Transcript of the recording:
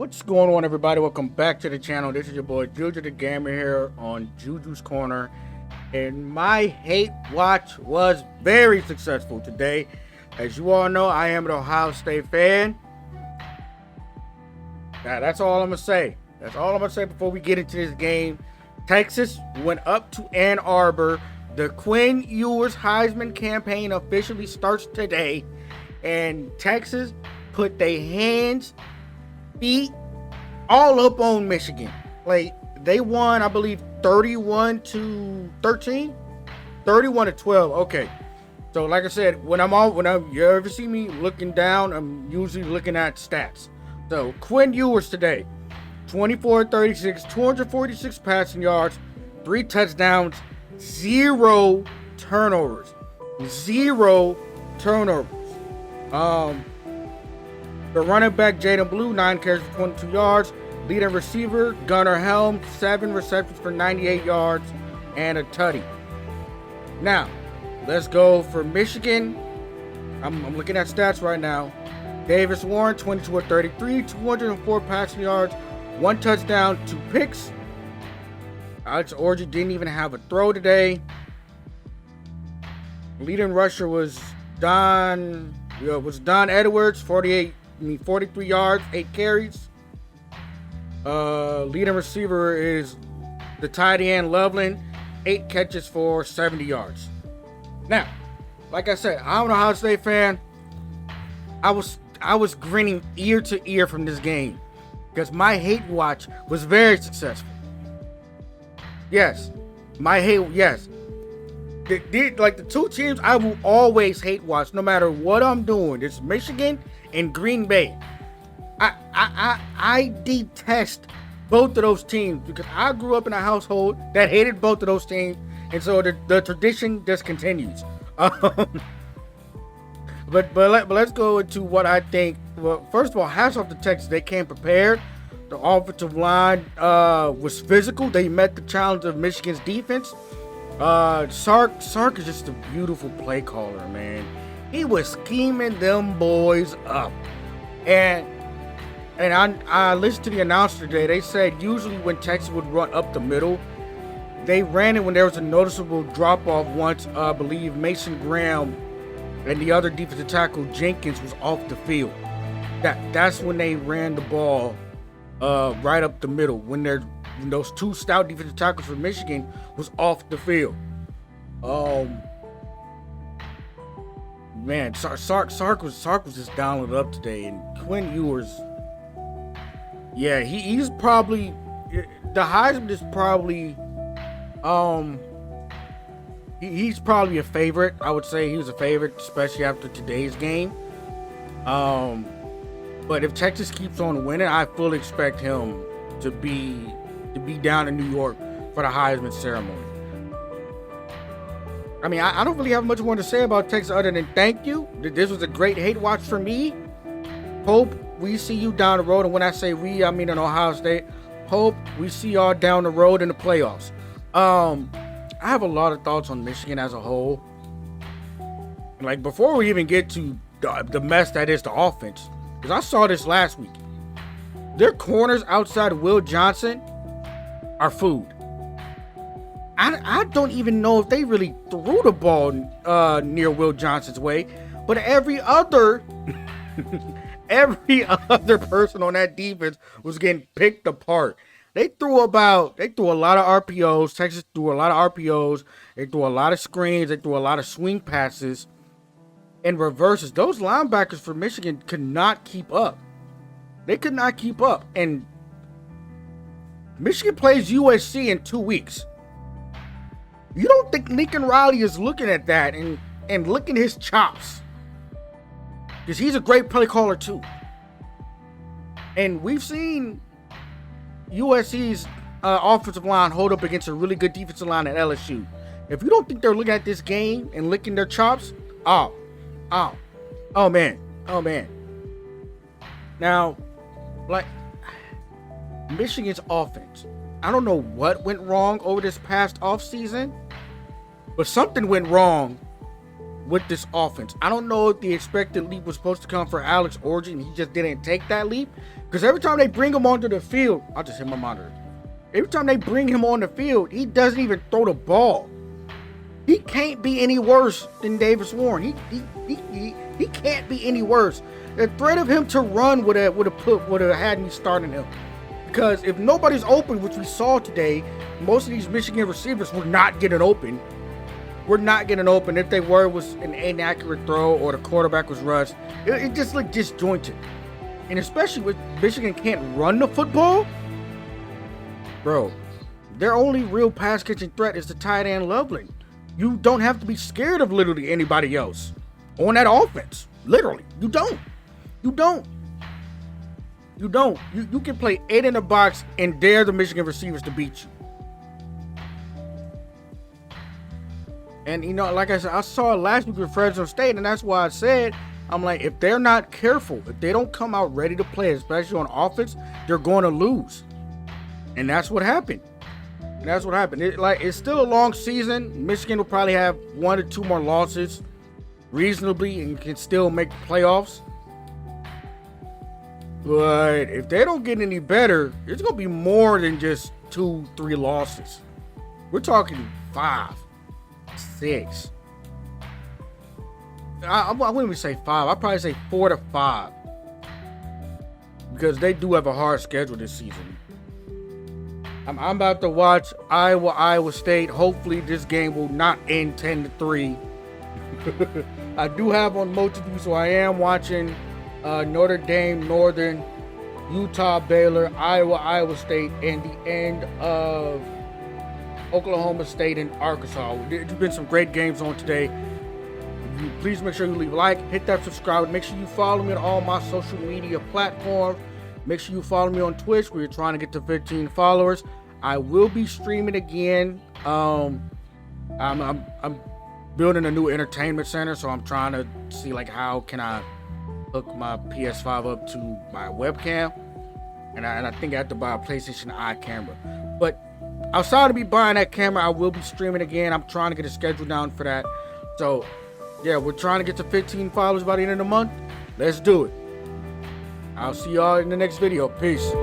What's going on, everybody? Welcome back to the channel. This is your boy Juju the Gamer here on Juju's Corner, and my hate watch was very successful today. As you all know, I am an Ohio State fan. Now, that's all I'm gonna say. That's all I'm gonna say before we get into this game. Texas went up to Ann Arbor. The Quinn Ewers Heisman campaign officially starts today, and Texas put their hands, feet all up on Michigan. Like, they won, I believe, 31-13, 31-12. Okay, so like I said, when you ever see me looking down, I'm usually looking at stats. So Quinn Ewers today, 24-36, 246 passing yards, 3 touchdowns, 0 turnovers. The running back JAYDEN Blue, 9 carries for 22 yards. Leading receiver HELM, 7 receptions for 98 yards and a tutty. Now, let's go for Michigan. I'm looking at stats right now. Davis Warren, 22-33, 204 passing yards, 1 touchdown, 2 picks. Alex Orji didn't even have a throw today. Leading rusher was Don Edwards, 43 yards, 8 carries. Leading receiver is the tight end Loveland, 8 catches for 70 yards. Now, like I said, I'm an Ohio State fan. I was grinning ear to ear from this game because my hate watch was very successful. Yes, yes. Like the two teams I will always hate watch no matter what I'm doing. It's Michigan and Green Bay. I detest both of those teams because I grew up in a household that hated both of those teams, and so the tradition just continues. But let's go into what I think. Well, first of all, hats off to Texas. They came prepared. The offensive line was physical. They met the challenge of Michigan's defense. Sark is just a beautiful play caller, man. He was scheming them boys up. And I listened to the announcer today. They said usually when Texas would run up the middle, they ran it when there was a noticeable drop-off once, I believe Mason Graham and the other defensive tackle Jenkins was off the field. That's when they ran the ball right up the middle, when those 2 stout defensive tackles for Michigan was off the field. Man, Sark was just downloaded up today, and Quinn Ewers, yeah, he's probably the Heisman is probably he's probably a favorite. I would say he was a favorite, especially after today's game. But if Texas keeps on winning, I fully expect him to be down in New York for the Heisman ceremony. I mean, I don't really have much more to say about Texas other than thank you. This was a great hate watch for me. Hope we see you down the road. And when I say we, I mean in Ohio State. Hope we see y'all down the road in the playoffs. I have a lot of thoughts on Michigan as a whole. Like, before we even get to the mess that is the offense, because I saw this last week. Their corners outside Will Johnson are food. I don't even know if they really threw the ball near Will Johnson's way, but every other person on that defense was getting picked apart. They threw a lot of RPOs. Texas threw a lot of RPOs. They threw a lot of screens. They threw a lot of swing passes and reverses. Those linebackers for Michigan could not keep up. They could not keep up. And Michigan plays USC in 2 weeks. You don't think Lincoln Riley is looking at that and licking his chops? Because he's a great play caller too. And we've seen USC's offensive line hold up against a really good defensive line at LSU. If you don't think they're looking at this game and licking their chops, oh man. Now, like, Michigan's offense, I don't know what went wrong over this past offseason, but something went wrong with this offense. I don't know if the expected leap was supposed to come for Alex Orji and he just didn't take that leap. Because every time they bring him onto the field, I'll just hit my monitor. Every time they bring him on the field, he doesn't even throw the ball. He can't be any worse than Davis Warren. He can't be any worse. The threat of him to run would have had me starting him. Because if nobody's open, which we saw today, most of these Michigan receivers were not getting open. We're not getting open. If they were, it was an inaccurate throw or the quarterback was rushed. It just looked disjointed. And especially with Michigan can't run the football, bro, their only real pass catching threat is the tight end Loveland. You don't have to be scared of literally anybody else on that offense. Literally, you don't. You can play 8 in the box and dare the Michigan receivers to beat you. And, you know, like I said, I saw it last week with Fresno State, and that's why I said, I'm like, if they're not careful, if they don't come out ready to play, especially on offense, they're going to lose. And that's what happened. It's still a long season. Michigan will probably have 1 or 2 more losses reasonably and can still make the playoffs. But if they don't get any better, it's going to be more than just 2-3 losses. We're talking 5, 6. I wouldn't even say 5. I'd probably say 4 to 5. Because they do have a hard schedule this season. I'm about to watch Iowa State. Hopefully this game will not end 10-3. I do have on multiple, so I am watching Notre Dame, Northern, Utah, Baylor, Iowa State, and the end of Oklahoma State and Arkansas. There's been some great games on today. Please make sure you leave a like, hit that subscribe, make sure you follow me on all my social media platforms. Make sure you follow me on Twitch. We're trying to get to 15 followers. I will be streaming again. I'm building a new entertainment center, so I'm trying to see like how can I hook my PS5 up to my webcam, and I think I have to buy a PlayStation Eye camera. But outside of me buying that camera, I will be streaming again. I'm trying to get a schedule down for that. So yeah, we're trying to get to 15 followers by the end of the month. Let's do it. I'll see y'all in the next video. Peace.